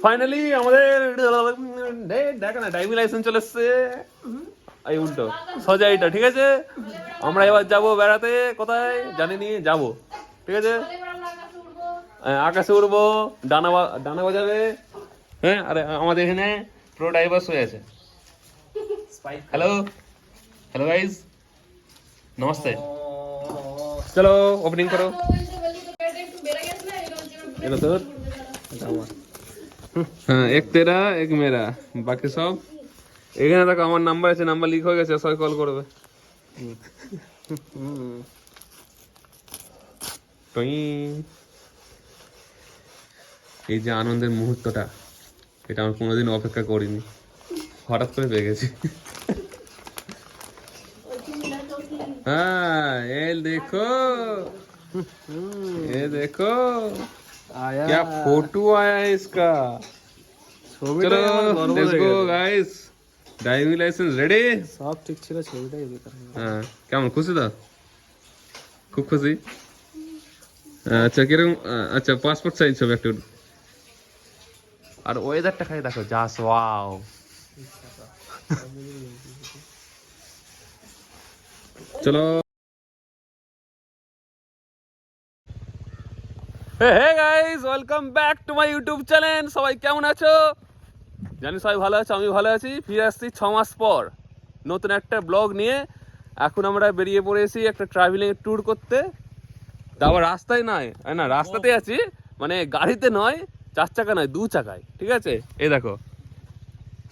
Finally আমাদের দেখ না ড্রাইভিং লাইসেন্স চলে এসছে। এই উল্টো সোজা এইটা, ঠিক আছে। আমরা এবার যাব বেড়াতে, কোথায় জানি নি যাব, ঠিক আছে। আকাশে উড়বো, ডানা বাজাবে, হ্যাঁ। আরে আমাদের এখানে প্রো ড্রাইভার হয়ে আছে। Hello hello guys, namaste. চলো ওপেনিং করো। এটা তোর, হ্যাঁ, এক তেরা এক মেরা, বাকি সব এখানে দেখো। আমার নাম্বার আছে, নাম্বার লিক হয়ে গেছে, সবাই কল করবে। এই যে আনন্দের মুহূর্তটা, এটা আমি কোনোদিন অপেক্ষা করিনি, হঠাৎ করে পেয়ে গেছি। हाँ ये देखो, ये देखो आया क्या फोटो आया है इसका। चलो let's go guys, driving licence ready. সব ঠিক ছিল, ছবিটাই বেকার। হ্যাঁ, কেমন খুশি তো? খুব খুশি। আচ্ছা কিরকম, আচ্ছা পাসপোর্ট সাইজ ছবি একটু। আর ওয়েদারটা খাই দেখো, জাস্ট ওয়াও। চলো। Hey guys, welcome back to my YouTube channel. সবাই কেমন আছো? জানি সবাই ভালো আছো, আমি ভালো আছি। ফিরে আসছি 6 মাস পর নতুন একটা ব্লগ নিয়ে। এখন আমরা বেরিয়ে পড়েছি একটা ট্রাভেলিং ট্যুর করতে। আবার রাস্তায় নয়, না রাস্তাতে আছি, মানে গাড়িতে নয়, 4 চাকা নয়, 2 চাকায়, ঠিক আছে। এই দেখো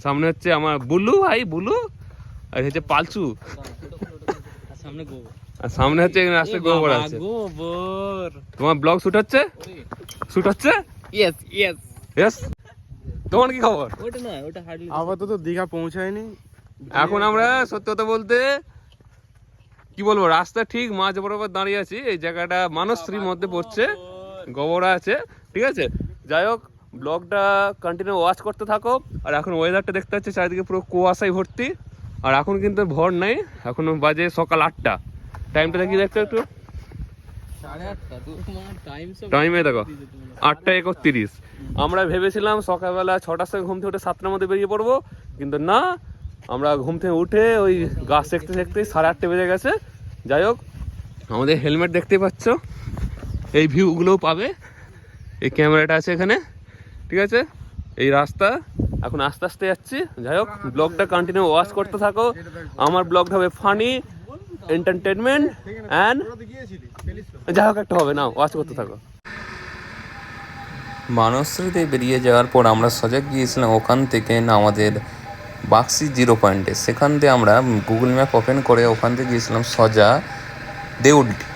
সামনে হচ্ছে আমার বুলু ভাই, বুলু, আর হচ্ছে পালচু, সামনে গোবর, আর সামনে হচ্ছে রাস্তায় গোবর আছে। গোবর। তোমার ব্লগ শুট হচ্ছে, শুট হচ্ছে। Yes yes yes. তোমার কি খবর? ওটা না, ওটা হার্ডলি আপাতত দীঘা পৌঁছায়নি। এখন আমরা সত্যি কথা বলতে কি বলবো, রাস্তা ঠিক মাঝ বরাবর দাঁড়িয়ে আছি। এই জায়গাটা মানসশ্রীর মধ্যে পড়ছে, গোবরা আছে, ঠিক আছে। যাই হোক, ব্লগটা কন্টিনিউ ওয়াচ করতে থাকো। আর এখন ওয়েদারটা দেখতে পাচ্ছি চারিদিকে পুরো কুয়াশায় ভর্তি। আর এখন কিন্তু ভোর নেই, এখন বাজে সকাল 8টা। টাইমটা দেখি দেখতো একটু, 8:30 টাইমে দেখো 8:31। আমরা ভেবেছিলাম সকালবেলা 6টার সময় ঘুম থেকে উঠে 7টার মধ্যে বেরিয়ে পড়বো, কিন্তু না, আমরা ঘুম থেকে উঠে ওই গাছ দেখতে দেখতে 8:30 বেজে গেছে। যাই হোক, আমাদের হেলমেট দেখতেই পাচ্ছ, এই ভিউগুলোও পাবে, এই ক্যামেরাটা আছে এখানে, ঠিক আছে। এই রাস্তা এখন আস্তে আস্তে যাচ্ছি। যাই হোক, ব্লগটা কন্টিনিউ ওয়াচ করতে থাকো। আমার ব্লগটা হবে ফানি, এন্টারটেনমেন্ট অ্যান্ড যাই হোক একটা হবে না, ওয়াচ করতে থাকো। মানসশ্রীতে বেরিয়ে যাওয়ার পর আমরা সোজা গিয়েছিলাম ওখান থেকে না আমাদের বাক্সি 0 পয়েন্টে। সেখান থেকে আমরা গুগল ম্যাপ ওপেন করে ওখান থেকে গিয়েছিলাম সোজা দেউলটি।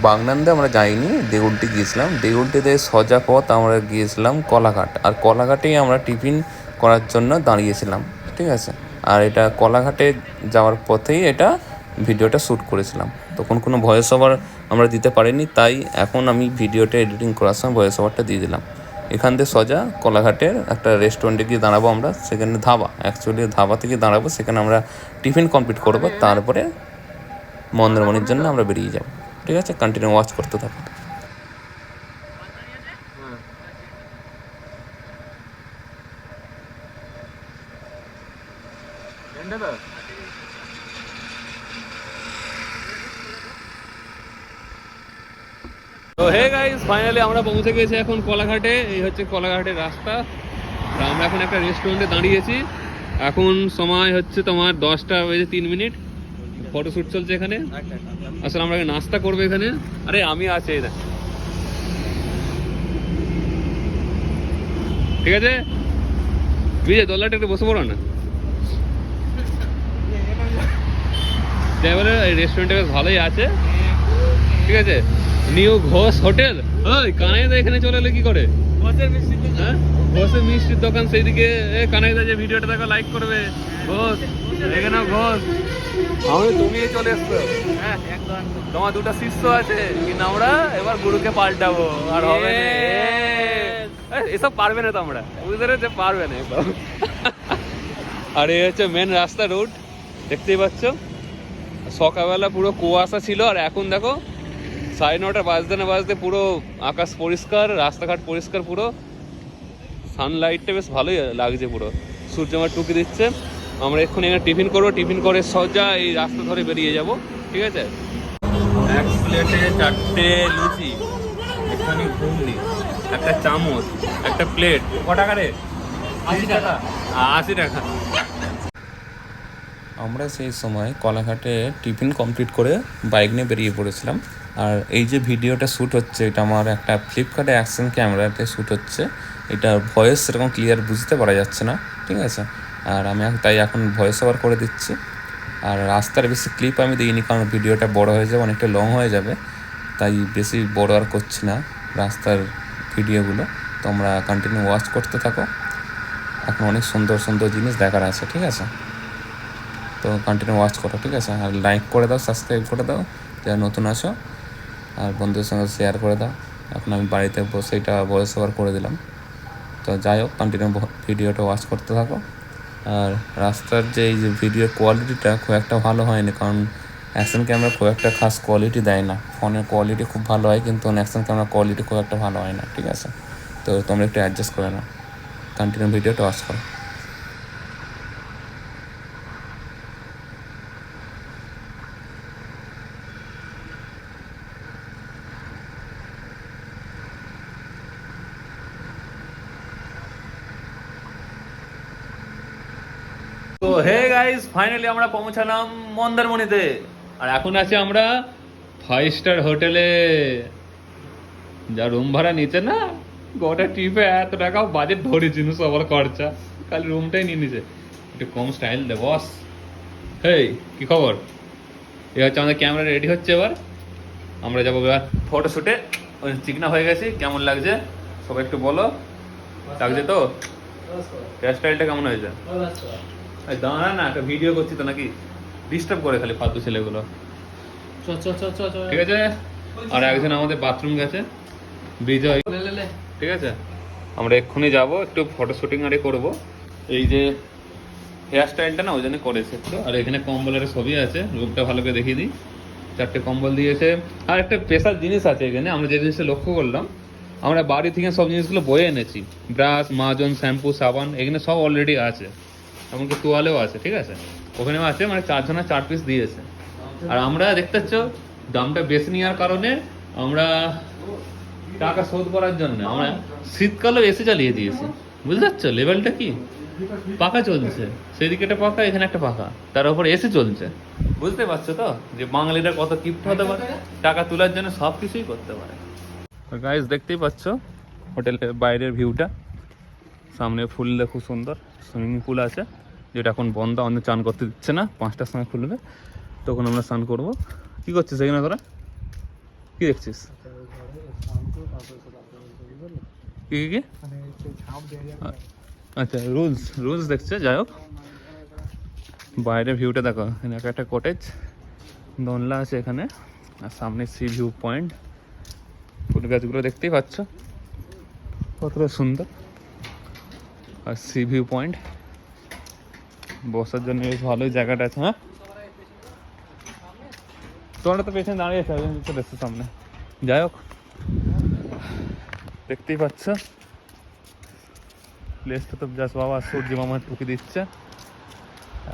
বাগনান্দে আমরা যাইনি, দেউলটি গিয়েছিলাম। দেউলটিতে সোজা পথ আমরা গিয়েছিলাম কলাঘাট। আর কলাঘাটেই আমরা টিফিন করার জন্য দাঁড়িয়েছিলাম, ঠিক আছে। আর এটা কলাঘাটে যাওয়ার পথেই এটা ভিডিওটা শ্যুট করেছিলাম। তখন কোনো ভয়েস ওভার আমরা দিতে পারিনি, তাই এখন আমি ভিডিওটা এডিটিং করার সময় ভয়েস ওভারটা দিয়ে দিলাম। এখান থেকে সোজা কলাঘাটের একটা রেস্টুরেন্টে গিয়ে দাঁড়াবো আমরা। সেখানে ধাবা, অ্যাকচুয়ালি ধাবা থেকে দাঁড়াবো, সেখানে আমরা টিফিন কমপ্লিট করবো, তারপরে মন্দারমণির জন্য আমরা বেরিয়ে যাবো, ঠিক আছে। কন্টিনিউ ওয়াচ করতে থাকো। তো হে গাইস, ফাইনালি আমরা পৌঁছে গেছি এখন কলাঘাটে। এই হচ্ছে কলাঘাটের রাস্তা। আর আমরা এখন একটা রেস্টুরেন্টে দাঁড়িয়েছি। এখন সময় হচ্ছে তোমার 10:03। ফটোশ্যুট চলছে এখানে। আসলে আমরা নাস্তা করবো এখানে। আরে আমি আছি, এই দেখ, ঠিক আছে। বিজয় দোল্লাটা একটু বসে পড়ো না। এবারে এই রেস্টুরেন্টটা বেশ ভালোই আছে, ঠিক আছে। New Ghosh hotel. ওই কানাইদা এখানে চলে এলে কি করে? হ্যাঁ, ঘোষের মিষ্টির দোকান সেইদিকে। কানাইদা যে ভিডিওটা দেখো লাইক করবে। ঘোষ, এখানে ঘোষ। আমি তুমি চলে এসছো, হ্যাঁ একদম। তোমার 2টা শিষ্য আছে, কিন্তু আমরা এবার গুরুকে পাল্টাবো। আর হবে না, এসব পারবে না তো, আমরা বুঝতে পেরেছি পারবে না এসব। আর এই হচ্ছে মেন রাস্তা, রোড দেখতেই পাচ্ছ। সকালবেলা পুরো কুয়াশা ছিল, আর এখন দেখো 9:30 বাজতে না বাজতে পুরো আকাশ পরিষ্কার, রাস্তাঘাট পরিষ্কার পুরো। সানলাইটটা বেশ ভালোই লাগছে, পুরো সূর্য আমার টুকি দিচ্ছে। আমরা এক্ষুনি এখানে টিফিন করবো, টিফিন করে সোজা এই রাস্তা ধরে বেরিয়ে যাব, ঠিক আছে। এক প্লেটে 4টে লুচি, এখানে ঘুগনি, একটা চামচ, একটা প্লেট। ক টাকা রে? 80 টাকা। 80 টাকা। আমরা সেই সময় কলাঘাটে টিফিন কমপ্লিট করে বাইক নিয়ে বেরিয়ে পড়েছিলাম। আর এই যে ভিডিওটা শ্যুট হচ্ছে, এটা আমার একটা ফ্লিপকার্টে অ্যাকশন ক্যামেরাতে শ্যুট হচ্ছে। এটা ভয়েস সেরকম ক্লিয়ার বুঝতে পারা যাচ্ছে না, ঠিক আছে। আর আমি তাই এখন ভয়েস ওভার করে দিচ্ছি। আর রাস্তার বেশি ক্লিপ আমি দিইনি, কারণ ভিডিওটা বড় হয়ে যাবে, অনেকটা লং হয়ে যাবে, তাই বেশি বড় আর করছি না রাস্তার ভিডিওগুলো। তোমরা কন্টিনিউ ওয়াচ করতে থাকো, এখন অনেক সুন্দর সুন্দর জিনিস দেখার আছে, ঠিক আছে। তো কন্টিনিউ ওয়াচ করো, ঠিক আছে। আর লাইক করে দাও, সাবস্ক্রাইব করে দাও যারা নতুন আছো, আর বন্ধুদের সঙ্গে শেয়ার করে দাও। এখন আমি বাড়িতে বসে এটা ভয়েস ওভার করে দিলাম। তো যাই হোক, কন্টিনিউ ভিডিওটা ওয়াচ করতে থাকো। আর রাস্তার যে এই যে ভিডিওর কোয়ালিটিটা খুব একটা ভালো হয়নি, কারণ অ্যাকশন ক্যামেরা খুব একটা খাস কোয়ালিটি দেয় না। ফোনের কোয়ালিটি খুব ভালো হয়, কিন্তু অ্যাকশন ক্যামেরা কোয়ালিটি খুব একটা ভালো হয় না, ঠিক আছে। তো তোমরা একটু অ্যাডজাস্ট করে নাও, কন্টিনিউ ভিডিওটা ওয়াচ করো। তো হে গাইস, ফাইনালি আমরা পৌঁছালাম মন্দারমণিতে। আর এখন আছি আমরা 5 স্টার হোটেলে। যা রুম ভাড়া নিচে না, গোটা ট্রিপে এত টাকা বাজেট ধরেছি সবার খরচা, খালি রুমটাই নিয়ে নিছে। একটু কম স্টাইল দে বস। হেই, কি খবর? এ হচ্ছে আমাদের ক্যামেরা রেডি হচ্ছে, এবার আমরা যাবো এবার ফটোশুটে। চিকনা হয়ে গেছি, কেমন লাগছে সবাই একটু বলো। লাগছে তো? হেয়ার স্টাইলটা কেমন হয়েছে? দাঁড়া না, একটা ভিডিও করছি তো, নাকি ডিস্টার্ব করে খালি ফালতু ছেলেগুলো। ঠিক আছে। আর একজন আমাদের বাথরুম গেছে, বিজয়, ঠিক আছে। আমরা এক্ষুনি যাব, একটু ফটো শুটিং আরে করবো। এই যে হেয়ার স্টাইলটা না ওই জন্য করেছে একটু। আর এখানে কম্বলের ছবি আছে, রূপটা ভালো করে দেখিয়ে দিই। 4টে কম্বল দিয়েছে। আর একটা স্পেশাল জিনিস আছে এখানে, আমরা যে জিনিসটা লক্ষ্য করলাম, আমরা বাড়ি থেকে সব জিনিসগুলো বয়ে এনেছি। ব্রাশ, মাজন, শ্যাম্পু, সাবান এখানে সব অলরেডি আছে, এমনকি তোয়ালেও আছে, ঠিক আছে। ওখানেও আছে, মানে 4 জনের 4 পিস দিয়েছে। আর আমরা দেখতে পাচ্ছ দামটা বেশি নেওয়ার কারণে আমরা টাকা শোধ করার জন্য আমরা শীতকালেও এসি চালিয়ে দিয়েছি। বুঝতে পারছো লেভেলটা কি? পাখা চলছে, সেদিকে একটা পাখা, এখানে একটা পাখা, তার উপর এসি চলছে। বুঝতে পারছো তো যে বাঙালিরা কত কিপ্ট হতে পারে, টাকা তোলার জন্য সব কিছুই করতে পারে। গাইস, দেখতেই পাচ্ছ হোটেলের বাইরের ভিউটা। সামনে ফুললে খুব সুন্দর সুইমিং পুল আছে, যেটা এখন বন্ধ, আমাদের চান করতে দিচ্ছে না। 5টার সময় খুলবে, তখন আমরা স্নান করবো। কি করছিস এখানে তোরা? কি দেখছিস? কি কি? আচ্ছা, রুলস দেখছে। যাই হোক, বাইরের ভিউটা দেখো। এখানে একটা কটেজ, দোলনা আছে এখানে, আর সামনে সি ভিউ পয়েন্ট। ফুল গাছগুলো দেখতেই পাচ্ছ কতটা সুন্দর। আর সি ভিউ পয়েন্ট বসার জন্য বেশ ভালোই জায়গাটা আছে। হ্যাঁ, তোমরা তো পেছনে দাঁড়িয়ে আছে সামনে। যাই হোক, দেখতেই পাচ্ছ প্লেসটা তো জাস্ট বাবা, সূর্য মামা টুকি দিচ্ছে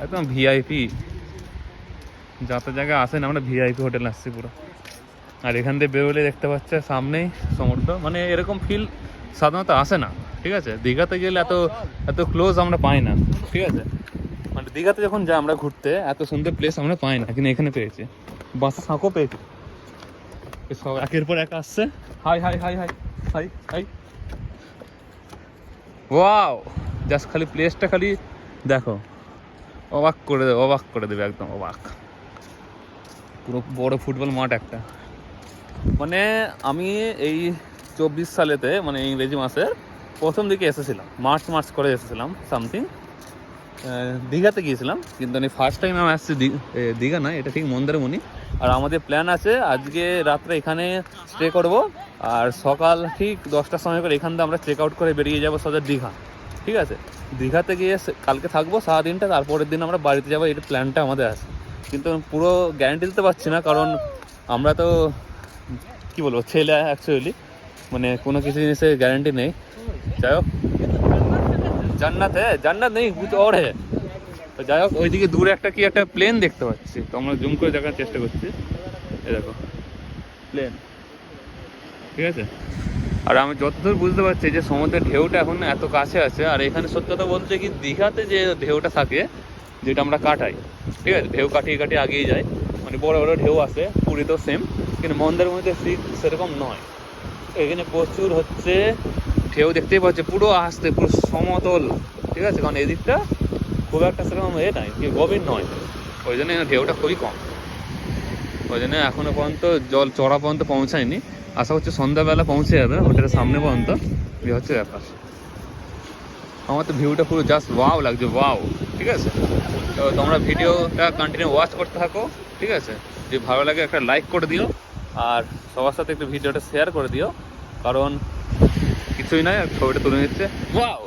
একদম ভিআইপি। যত জায়গায় আসেন আমরা ভিআইপি হোটেল আসছি পুরো। আর এখান থেকে বেরোলে দেখতে পাচ্ছে সামনেই সমুদ্র, মানে এরকম ফিল সাধারণত আসে না, ঠিক আছে। দীঘাতে গেলে এত ক্লোজ আমরা পাই না, ঠিক আছে। মানে দীঘাতে যখন যাই আমরা ঘুরতে, এত সুন্দর প্লেস আমরা পাই না, কিন্তু এখানে পেয়েছি। বাসা সাঁকো পেয়েছি, সব একের পর এক আসছে। High high high high high high, wow! Just খালি প্লেসটা খালি দেখো, অবাক করে দেবে একদম অবাক। পুরো বড় ফুটবল মাঠ একটা। মানে আমি এই 24 সালেতে, মানে ইংরেজি মাসের প্রথম দিকে এসেছিলাম, মার্চ করে এসেছিলাম সামথিং। দীঘাতে গিয়েছিলাম, কিন্তু আমি ফার্স্ট টাইম আমি আসছি দীঘা না, এটা ঠিক মন্দারমণি। আর আমাদের প্ল্যান আছে আজকে রাত্রে এখানে স্টে করব, আর সকাল ঠিক 10টার সময় করে এখান থেকে আমরা চেক আউট করে বেরিয়ে যাবো সোজা দীঘা, ঠিক আছে। দীঘাতে গিয়ে কালকে থাকবো সারাদিনটা, তারপরের দিন আমরা বাড়িতে যাবো, এই প্ল্যানটা আমাদের আছে। কিন্তু পুরো গ্যারান্টি দিতে পারছি না, কারণ আমরা তো কী বলবো, ছেলে অ্যাকচুয়ালি, মানে কোনো কিছু জিনিসের গ্যারান্টি নেই। যাই হোক, জান্নাত হ্যাঁ, জান্নাত নেই কুছ और है। তো যাই হোক ওইদিকে দূরে একটা কি একটা প্লেন দেখতে পাচ্ছি, তো আমরা জুম করে দেখার চেষ্টা করছি। এই দেখো প্লেন, ঠিক আছে। আর আমি যতদূর বুঝতে পারছি যে সমুদ্রের ঢেউটা এখন এত কাছে আছে, আর এখানে সত্যি কথা বলতে কি দীঘাতে যে ঢেউটা থাকে যেটা আমরা কাটাই, ঠিক আছে, ঢেউ কাটিয়ে কাটিয়ে আগিয়ে যায়, মানে বড় বড় ঢেউ আসে, পুরীতেও সেম, কিন্তু মন্দারমণিতে সেরকম নয়। এখানে প্রচুর হচ্ছে ঢেউ দেখতেই পাচ্ছি, পুরো আসতে পুরো সমতল, ঠিক আছে, কারণ এদিকটা খুব একটা সেরকম নাই কি গভীর নয়, ওই জন্য ঢেউটা খুবই কম, ওই জন্য এখনো পর্যন্ত জল চড়া পর্যন্ত পৌঁছায়নি। আশা করছি সন্ধ্যাবেলা পৌঁছে যাবে হোটেলের সামনে পর্যন্ত। এই হচ্ছে ব্যাপার। আমার তো ভিউটা পুরো জাস্ট ওয়াও লাগছে, ওয়াও, ঠিক আছে। তো তোমরা ভিডিওটা কন্টিনিউ ওয়াচ করতে থাকো, ঠিক আছে। যদি ভালো লাগে একটা লাইক করে দিও, আর সবার সাথে একটু ভিডিওটা শেয়ার করে দিও, কারণ কিছুই নয়, ছবিটা তুলে নিচ্ছে, ওয়াও।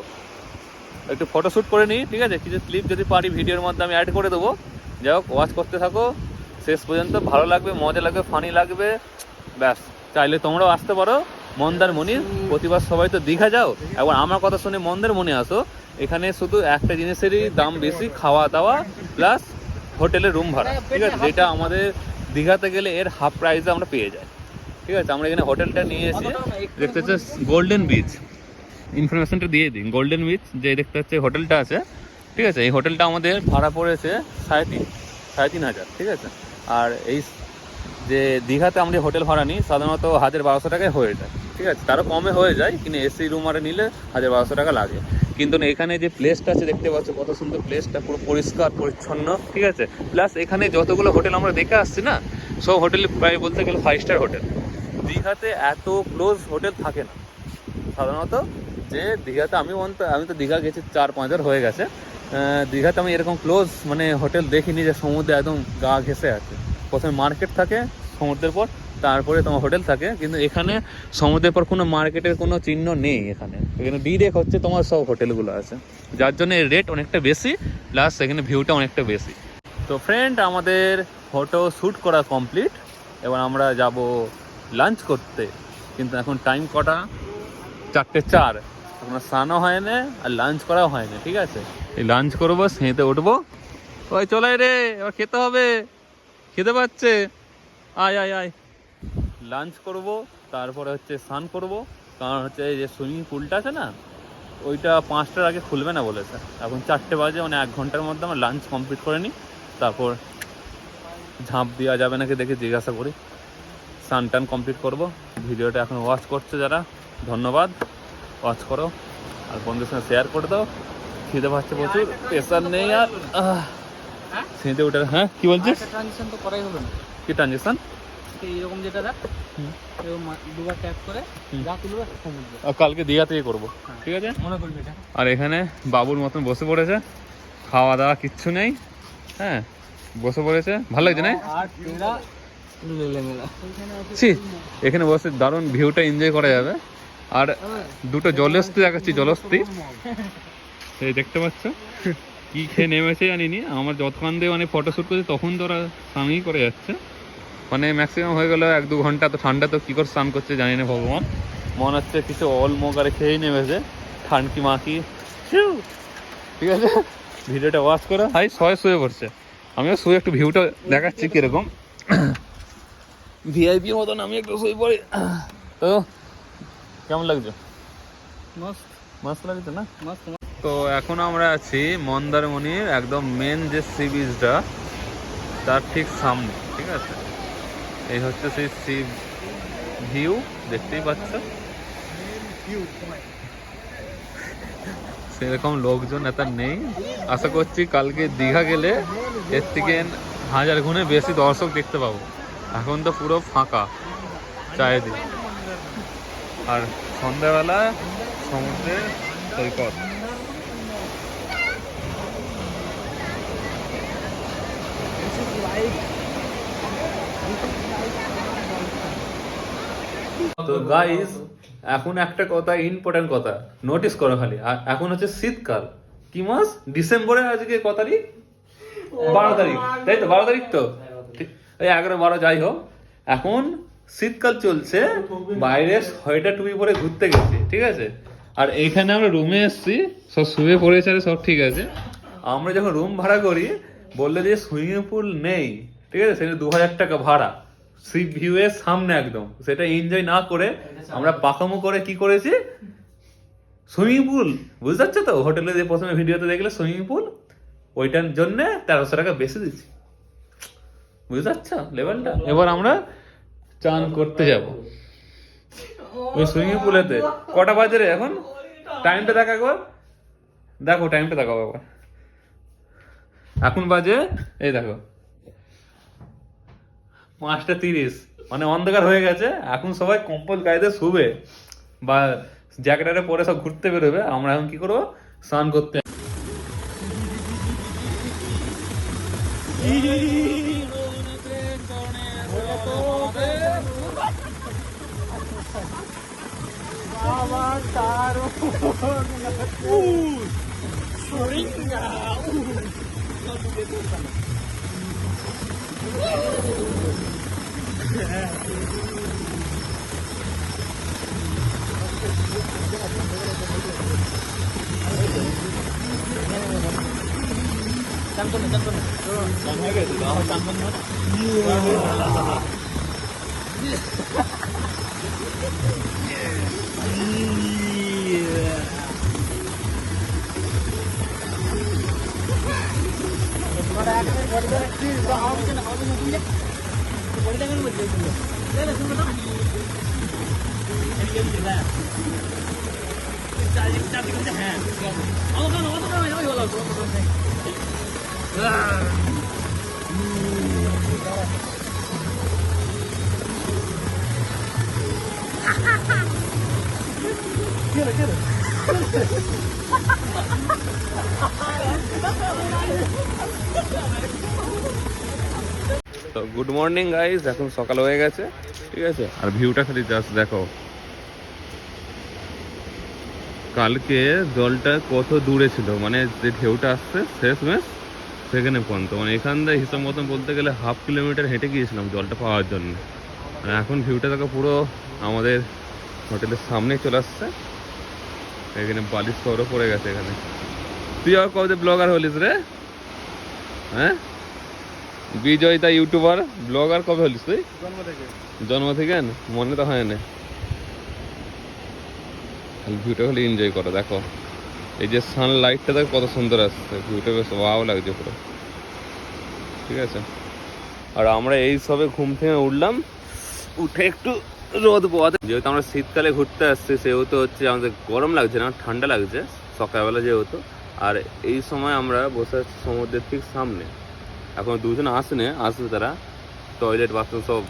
একটু ফটোশ্যুট করে নিই, ঠিক আছে, কিছু ক্লিপ যদি পারি ভিডিওর মধ্যে আমি অ্যাড করে দেবো। যাই হোক ওয়াচ করতে থাকো শেষ পর্যন্ত, ভালো লাগবে, মজা লাগবে, ফানি লাগবে, ব্যাস। চাইলে তোমরাও আসতে পারো মন্দারমণি, প্রতিবার সবাই তো দীঘা যাও, একবার আমার কথা শুনে মন্দারমণি আসো। এখানে শুধু একটা জিনিসেরই দাম বেশি, খাওয়া দাওয়া প্লাস হোটেলের রুম ভাড়া, ঠিক আছে, যেটা আমাদের দীঘাতে গেলে এর হাফ প্রাইসে আমরা পেয়ে যাই, ঠিক আছে। আমরা এখানে হোটেলটা নিয়ে এসে দেখতে হচ্ছে গোল্ডেন বিচ, ইনফরমেশনটা দিয়ে দিই। গোল্ডেন বিচ যে দেখতে হচ্ছে হোটেলটা আছে, ঠিক আছে, এই হোটেলটা আমাদের ভাড়া পড়েছে 3,500, ঠিক আছে। আর এই যে দীঘাতে আমরা হোটেল ভাড়া নিই সাধারণত 1,000-1,200 টাকায় হয়ে যায়, ঠিক আছে, তারও কমে হয়ে যায়, কিন্তু এসি রুম আরে নিলে 1,000-1,200 টাকা লাগে। কিন্তু এখানে যে প্লেসটা আছে দেখতে পাচ্ছ কত সুন্দর, প্লেসটা পুরো পরিষ্কার পরিচ্ছন্ন, ঠিক আছে। প্লাস এখানে যতগুলো হোটেল আমরা দেখে আসছি না, সব হোটেল প্রায় বলতে গেলে 5 স্টার হোটেল। দীঘাতে এত ক্লোজ হোটেল থাকে না সাধারণত, যে দীঘাতে আমি তো দীঘা গেছি 4-5 বার হয়ে গেছে, দীঘাতে আমি এরকম ক্লোজ মানে হোটেল দেখিনি যে সমুদ্রে একদম গা ঘেঁষে আছে। প্রথমে মার্কেট থাকে সমুদ্রের পর, তারপরে তোমার হোটেল থাকে, কিন্তু এখানে সমুদ্রের পর কোনো মার্কেটের কোনো চিহ্ন নেই। এখানে ডিরেক্ট হচ্ছে তোমার সব হোটেলগুলো আছে, যার জন্য রেট অনেকটা বেশি, প্লাস এখানে ভিউটা অনেকটা বেশি। তো ফ্রেন্ড, আমাদের ফটো শ্যুট করা কমপ্লিট, এবার আমরা যাব লাঞ্চ করতে। কিন্তু এখন টাইম কটা, 4:04, আপনার স্নানও হয় না আর লাঞ্চ করাও হয় না, ঠিক আছে। এই লাঞ্চ করবো, সেঁতে উঠবো, ওই চলে রে, এবার খেতে হবে, খেতে পাচ্ছে, আয় আয় আয়। লাঞ্চ করব, তারপরে হচ্ছে স্নান করব, কারণ হচ্ছে এই যে সুইমিং পুলটা আছে না, ওইটা 5টার আগে খুলবে না বলেছে। এখন 4টে বাজে, মানে 1 ঘন্টার মধ্যে আমার লাঞ্চ কমপ্লিট করে নিই, তারপর ঝাঁপ দেওয়া যাবে নাকি দেখে জিজ্ঞাসা করি, স্নান টান কমপ্লিট করবো। ভিডিওটা এখন ওয়াচ করছে যারা, ধন্যবাদ, ওয়াচ করো আর বন্ধুদের সঙ্গে শেয়ার করে দাও। খিদে পাচ্ছে প্রচুর, প্রেশার নেই আর সেঁতে উঠে। হ্যাঁ কি বলছিস? ট্রানজিশন তো করাই হবে না। কি ট্রানজিশন? এইরকম যেটা দেখ, এরকম দুবার ট্যাপ করে যা তুলবে সমুদ্র। কালকে দীঘা থেকে করবো, ঠিক আছে, মনে করবি এটা। আর এখানে বাবুর মতন বসে পড়েছে, খাওয়া দাওয়া কিচ্ছু নেই, হ্যাঁ বসে পড়েছে, ভালো লাগছে না? আর তেরা লেলে মেলা ছি, এখানে বসে দারুণ ভিউটা এনজয় করা যাবে। আর দুটো জলহস্তি দেখাচ্ছি, জলহস্তি এই দেখতে পাচ্ছ, কি খেয়ে নেমেছে জানিনি। আমার যতক্ষণ দিয়ে মানে ফটোশ্যুট করছে তখন তো ওরা স্নানই করে যাচ্ছে, মানে ম্যাক্সিমাম হয়ে গেল 1-2 ঘন্টা। তো ঠান্ডা তো কী করে স্নান করছে জানি না ভগবান, মনে হচ্ছে কিছু অলমোগারে খেয়েই নেমেছে, ঠান্ডকি মাখি, ঠিক আছে। ভিডিওটা ওয়াচ করো। হাই সবাই শুয়ে পড়ছে, আমিও শুয়ে একটু ভিউটা দেখাচ্ছি কীরকম ভিআইপি মতন, আমি একটু শুয়ে পড়ি। তো কেমন লাগছে? মস্ত মস্ত লাগছে না? মস্ত। তো এখন আমরা আছি মন্দারমণির একদম মেন যে সি বিচটা, তার ঠিক সামনে, ঠিক আছে। এই হচ্ছে সেই সি ভিউ, দেখতেই পাচ্ছ। সেরকম লোকজন এত নেই, আশা করছি কালকে দীঘা গেলে এর থেকে 1000 গুণে বেশি দর্শক দেখতে পাবো। এখন তো পুরো ফাঁকা চারিদিকে, আর সন্ধ্যাবেলা সমুদ্রের সৈকত। তো গাইস, এখন একটা কথা, ইম্পর্টেন্ট কথা নোটিস করো খালি, এখন হচ্ছে শীতকাল। কি মাস? ডিসেম্বরে আজকে কত তারিখ? 12 তারিখ, তাই তো? 12 তারিখ তো, এই 11-12 যাই হোক, এখন শীতকাল চলছে, বাইরে সোয়েটার টুপি পরে ঘুরতে গেছে, ঠিক আছে। আর এখানে আমরা রুমে এসেছি, সব শুয়ে পড়েছে আর সব ঠিক আছে। আমরা যখন রুম ভাড়া করি বললে যে সুইমিং পুল নেই, ঠিক আছে, সেটা 2000 টাকা ভাড়া, সি ভিউ এর সামনে একদম। সেটা এনজয় না করে আমরা পাকামো করে কি করেছি, সুইমিং পুল, বুঝতে পারছো তো, হোটেলে যে প্রথমে ভিডিওতে দেখলে সুইমিং পুল, ওইটার জন্য 1300 টাকা বেশি দিচ্ছি, বুঝতে পারছো লেভেলটা। এবার আমরা চান করতে যাব ওই সুইমিং পুলেতে। কটা বাজে রে এখন? টাইমটা দেখো একবার, দেখো টাইমটা দেখো একবার। এখন বাজে এই দেখো 5:30, মানে অন্ধকার হয়ে গেছে। এখন সবাই কম্বল গায়ে শুবে বা জ্যাকেটারে পরে সব ঘুরতে বেরোবে। আমরা এখন কি করবো, স্নান করতে। তো গুড মর্নিং গাইস, এখন সকাল হয়ে গেছে, ঠিক আছে। আর ভিউটা খালি জাস্ট দেখো, কালকে জলটা কত দূরে ছিল, মানে যে ঢেউটা আসছে শেষমেশ সেখানে পর্যন্ত, মানে এখান থেকে হিসাব মতন বলতে গেলে 1/2 কিলোমিটার হেঁটে গিয়েছিলাম জলটা পাওয়ার জন্য। আর এখন ভিউটা দেখো পুরো আমাদের হোটেলের সামনেই চলে আসছে। এখানে বালিশ শহরও পড়ে গেছে এখানে। তুই আর কবে ব্লগার হলিস রে? হ্যাঁ, বিজয় তা ইউটিউবার ব্লগার কবে হলিস তুই? জন্ম থেকে মনে তো হয় না। ভিউটা খালি এনজয় করো, দেখো এই যে সানলাইটটা দেখো কত সুন্দর আসছে, ভিউটা বেশ ওয়াও লাগছে পুরো, ঠিক আছে। আর আমরা এই সবে ঘুম থেকে উঠলাম, উঠে একটু রোদ পোয়াতে, যেহেতু আমরা শীতকালে ঘুরতে আসছি সেহেতু হচ্ছে আমাদের গরম লাগছে না, ঠান্ডা লাগছে সকালবেলা যেহেতু। আর এই সময় আমরা বসে আছি সমুদ্রের ঠিক সামনে। এখন দুজন আসবে তারা, টয়লেট বাথরুম সব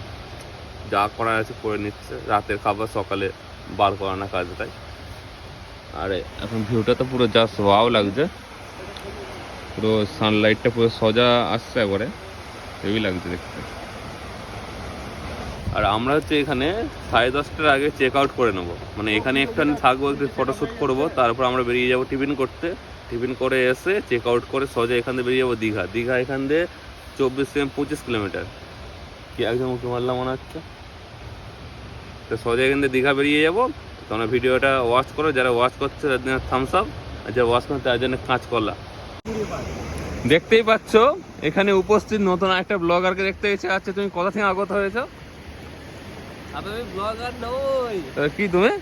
যা করার আছে করে নিচ্ছে, রাতের খাবার সকালে বার করা না কাজে, তাই। আরে এখন ভিউটা তো পুরো জাস্ট ওয়াও লাগছে, পুরো সানলাইটটা পুরো সোজা আসছে একবারে, হেভি লাগছে দেখতে। আর আমরা হচ্ছে এখানে 10:30টার আগে চেক আউট করে নেবো, মানে এখানে একটুখানি থাকবো, একটু ফটোশ্যুট করবো, তারপর আমরা বেরিয়ে যাবো টিফিন করতে। টিফিন করে এসে চেক আউট করে সোজা এখান থেকে বেরিয়ে যাবো দীঘা। এখান থেকে 24 কিলোমিটার, কি একদম উঁকি মারলাম মনে হচ্ছে। তো সোজা এখান থেকে দীঘা বেরিয়ে যাবো। তোমরা ভিডিওটা ওয়াচ করো, যারা ওয়াচ করছে তার জন্য থামস আপ, আর যারা ওয়াচ করছে তার জন্য কাঁচ কলা। দেখতেই পাচ্ছ এখানে উপস্থিত নতুন একটা ব্লগারকে দেখতে ইচ্ছে আছে। তুমি কোথা থেকে আগত হয়েছো? আমি ব্লগার নই। কি তুমি?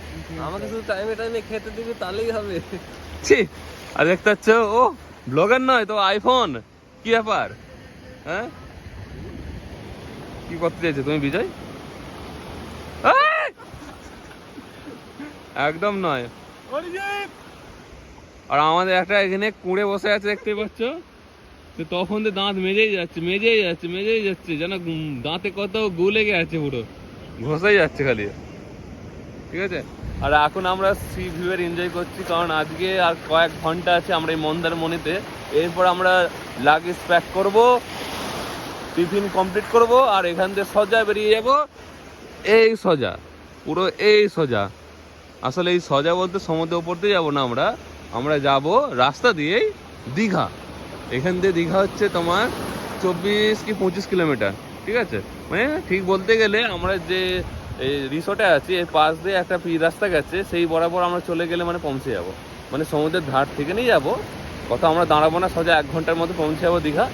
আমাকে শুধু টাইমে টাইমে খেতে দিবে তাহলেই হবে। ছি, আর দেখতে পাচ্ছ ও ব্লগার নয় তো আইফোন, কি ব্যাপার? হ্যাঁ, কি করতে চাইছো তুমি বিজয়? একদম নয়। আর আমাদের একটা এখানে কুঁড়ে বসে আছে দেখতেই পাচ্ছ, তখন তো দাঁত মেজেই যাচ্ছে যেন দাঁতে কত গু লেগে আছে, পুরো ঘষেই যাচ্ছে খালি, ঠিক আছে। আর এখন আমরা সি ভিউ এর এনজয় করছি, কারণ আজকে আর কয়েক ঘন্টা আছে আমরা এই মন্দারমণিতে। এরপর আমরা লাগেজ প্যাক করব, টিফিন কমপ্লিট করব, আর এখান থেকে সোজা বেরিয়ে যাব এই সোজা, পুরো এই সোজা। আসলে এই সোজা বলতে সমুদ্রের উপর দিয়ে যাবো না, আমরা যাব রাস্তা দিয়েই দীঘা। এখান থেকে দীঘা হচ্ছে তোমার 24 কি 25 কিলোমিটার, ঠিক আছে। মানে ঠিক বলতে গেলে আমরা যে এই রিসোর্টে আছি, এই পাশ দিয়ে একটা রাস্তা গেছে, সেই বরাবর আমরা চলে গেলে মানে পৌঁছে যাব, মানে সমুদ্রের ধার থেকে নিয়ে যাবো। কত আমরা দাঁড়াবো না, সোজা 1 ঘন্টার মধ্যে পৌঁছে যাবো দীঘা।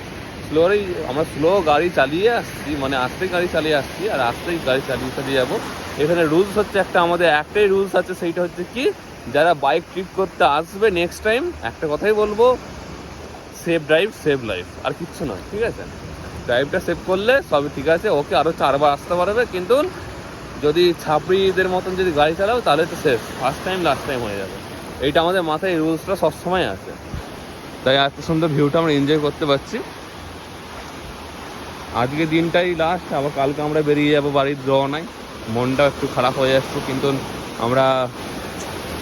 আমরা স্লো গাড়ি চালিয়ে আসছি, মানে আস্তেই গাড়ি চালিয়ে আসছি, আর আস্তেই গাড়ি চালিয়ে চালিয়ে যাবো। এখানে রুলস হচ্ছে আমাদের একটাই রুলস আছে, সেইটা হচ্ছে কি, যারা বাইক ট্রিপ করতে আসবে নেক্সট টাইম, একটা কথাই বলবো, সেফ ড্রাইভ সেভ লাইফ, আর কিচ্ছু নয়, ঠিক আছে? ড্রাইভটা সেভ করলে সবই ঠিক আছে, ওকে আরও 4 বার আসতে পারবে। কিন্তু যদি ছাপড়িদের মতন যদি গাড়ি চালাও তাহলে তো safe, first time last time হয়ে যাবে। এইটা আমাদের মাথায়, এই রুলসটা সবসময় আছে, তাই এত সুন্দর ভিউটা আমরা এনজয় করতে পারছি। আজকে দিনটাই লাস্ট, আবার কালকে আমরা বেরিয়ে যাবো বাড়ির রওনায়। মনটা একটু খারাপ হয়ে যাচ্ছে, কিন্তু আমরা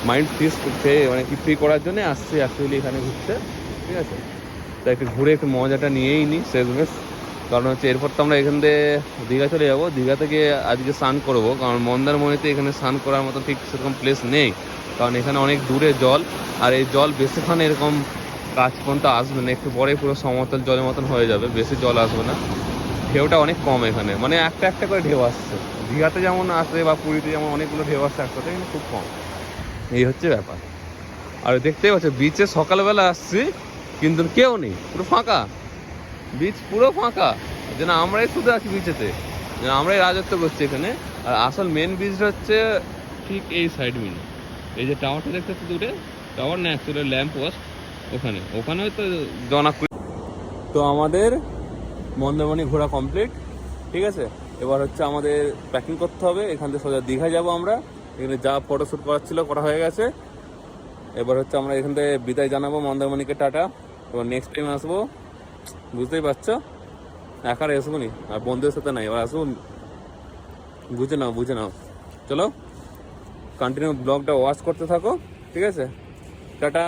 মাইন্ড ফ্রেশ করতে, মানে কি ফ্রি করার জন্য আসছি অ্যাকচুয়ালি এখানে ঘুরতে, ঠিক আছে? তাই একটু ঘুরে একটু মজাটা নিয়েই নিই শেষমেশ। কারণ হচ্ছে এরপর তো আমরা এখান থেকে দীঘা চলে যাবো, দীঘা থেকে আজকে স্নান করবো, কারণ মন্দারমণিতে এখানে স্নান করার মতো ঠিক সেরকম প্লেস নেই, কারণ এখানে অনেক দূরে জল, আর এই জল বেশিক্ষণ এরকম কাছ পর্যন্ত আসবে না, একটু পরে পুরো সমতল জলের মতন হয়ে যাবে, বেশি জল আসবে না। ঢেউটা অনেক কম এখানে, মানে একটা একটা করে ঢেউ আসছে। দীঘাতে যেমন আসে বা পুরীতে যেমন অনেকগুলো ঢেউ আসছে একসাথে, কিন্তু খুব কম, এই হচ্ছে ব্যাপার। আর দেখতেই পাচ্ছ বিচে সকালবেলা আসছি, কিন্তু কেউ নেই, পুরো ফাঁকা বিচ, পুরো ফাঁকা, যেন আমরাই শুধু আছি বিচেতে, যেন আমরাই রাজত্ব করছি এখানে। আর আসল মেন বিচটা হচ্ছে ঠিক এই সাইড মিলে, এই যে টাওয়ারটা দেখতে পাচ্ছি দূরে, টাওয়ার না অ্যাকচুয়ালি ল্যাম্প পোস্ট, ওখানে তো জনা। তো আমাদের মন্দারমণি ঘোরা কমপ্লিট, ঠিক আছে? এবার হচ্ছে আমাদের প্যাকিং করতে হবে, এখান থেকে সোজা দীঘা যাবো আমরা। এখানে যা ফটোশ্যুট করার ছিল করা হয়ে গেছে, এবার হচ্ছে আমরা এখান থেকে বিদায় জানাবো মন্দারমণিকে, টাটা। এবার নেক্সট টাইম আসবো, বুঝতেই পারছো, একা আসবো নি, আর বন্ধুদের সাথে নাই, এবার আসবো, বুঝে নাও। চলো কন্টিনিউ ব্লগটা ওয়াচ করতে থাকো, ঠিক আছে? টাটা।